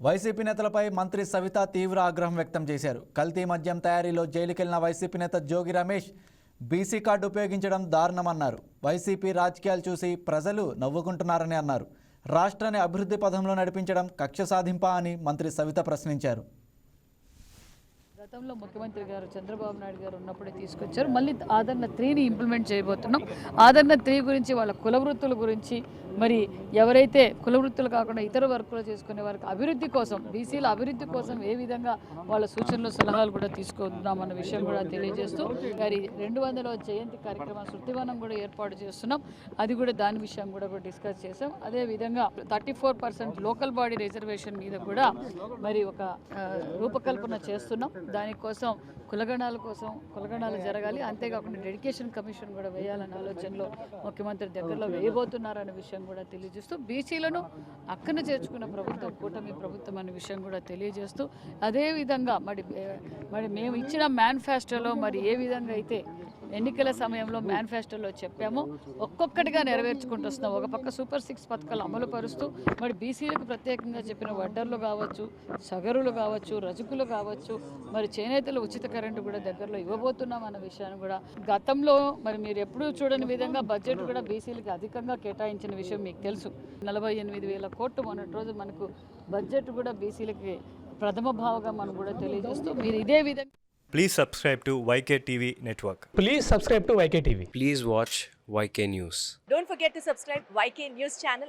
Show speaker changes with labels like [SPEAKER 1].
[SPEAKER 1] YCP నేతలపై మంత్రి సవిత తీవ్ర ఆగ్రహం వ్యక్తం చేశారు. కల్తీ మద్యం తయారీలో జైలుకెళ్లిన వైసీపీ నేత జోగి రమేష్ బీసీ కార్డు ఉపయోగించడం దారుణమన్నారు. వైసీపీ రాజకీయాలు చూసి ప్రజలు నవ్వుకుంటున్నారని అన్నారు. రాష్ట్రాన్ని అభివృద్ధి పథంలో నడిపించడం కక్ష సాధింపా అని మంత్రి సవిత ప్రశ్నించారు.
[SPEAKER 2] గతంలో ముఖ్యమంత్రి గారు చంద్రబాబు నాయుడు గారు ఉన్నప్పుడే తీసుకొచ్చారు. మళ్ళీ ఆదరణ 3ని ఇంప్లిమెంట్ చేయబోతున్నాం. ఆదరణ 3 గురించి వాళ్ళ కుల వృత్తుల గురించి, మరి ఎవరైతే కుల వృత్తులు కాకుండా ఇతర వర్కులు చేసుకునే వారికి అభివృద్ధి కోసం, బీసీల అభివృద్ధి కోసం ఏ విధంగా వాళ్ళ సూచనలు సలహాలు కూడా తీసుకుందామన్న విషయం కూడా తెలియజేస్తూ మరి 200వ జయంతి కార్యక్రమం శృతివనం కూడా ఏర్పాటు చేస్తున్నాం. అది కూడా దాని విషయం కూడా డిస్కస్ చేసాం. అదేవిధంగా 34% లోకల్ బాడీ రిజర్వేషన్ మీద కూడా మరి ఒక రూపకల్పన చేస్తున్నాం. దానికోసం కులగణాలు జరగాలి. అంతేకాకుండా డెడికేషన్ కమిషన్ కూడా వేయాలన్న ఆలోచనలో ముఖ్యమంత్రి దగ్గరలో వేయబోతున్నారనే విషయం కూడా తెలియజేస్తూ బీసీలను అక్కన చేర్చుకున్న ప్రభుత్వం కూటమి ప్రభుత్వం అనే విషయం కూడా తెలియజేస్తూ అదేవిధంగా మరి మేము ఇచ్చిన మేనిఫెస్టోలో మరి ఏ విధంగా అయితే ఎన్నికల సమయంలో మేనిఫెస్టోలో చెప్పామో ఒక్కొక్కటిగా నెరవేర్చుకుంటూ వస్తున్నాం. ఒక పక్క సూపర్ 6 పథకాలు అమలు పరుస్తూ మరి బీసీలకు ప్రత్యేకంగా చెప్పిన వడ్డర్లు కావచ్చు, సగరులు కావచ్చు, రజకులు కావచ్చు, మరి చేనేతలు ఉచిత కరెంటు కూడా దగ్గరలో ఇవ్వబోతున్నాం అన్న విషయాన్ని కూడా గతంలో మరి మీరు ఎప్పుడూ చూడని విధంగా బడ్జెట్ కూడా బీసీలకు అధికంగా కేటాయించిన విషయం మీకు తెలుసు. 48,000 కోట్లు మొన్నటి రోజు మనకు బడ్జెట్ కూడా బీసీలకి ప్రథమ భావంగా మనం కూడా తెలియజేస్తూ మీరు ఇదే విధంగా.
[SPEAKER 3] Please subscribe to YK TV Network.
[SPEAKER 4] Please subscribe to YK TV.
[SPEAKER 5] Please watch YK News.
[SPEAKER 6] Don't forget to subscribe YK News channel.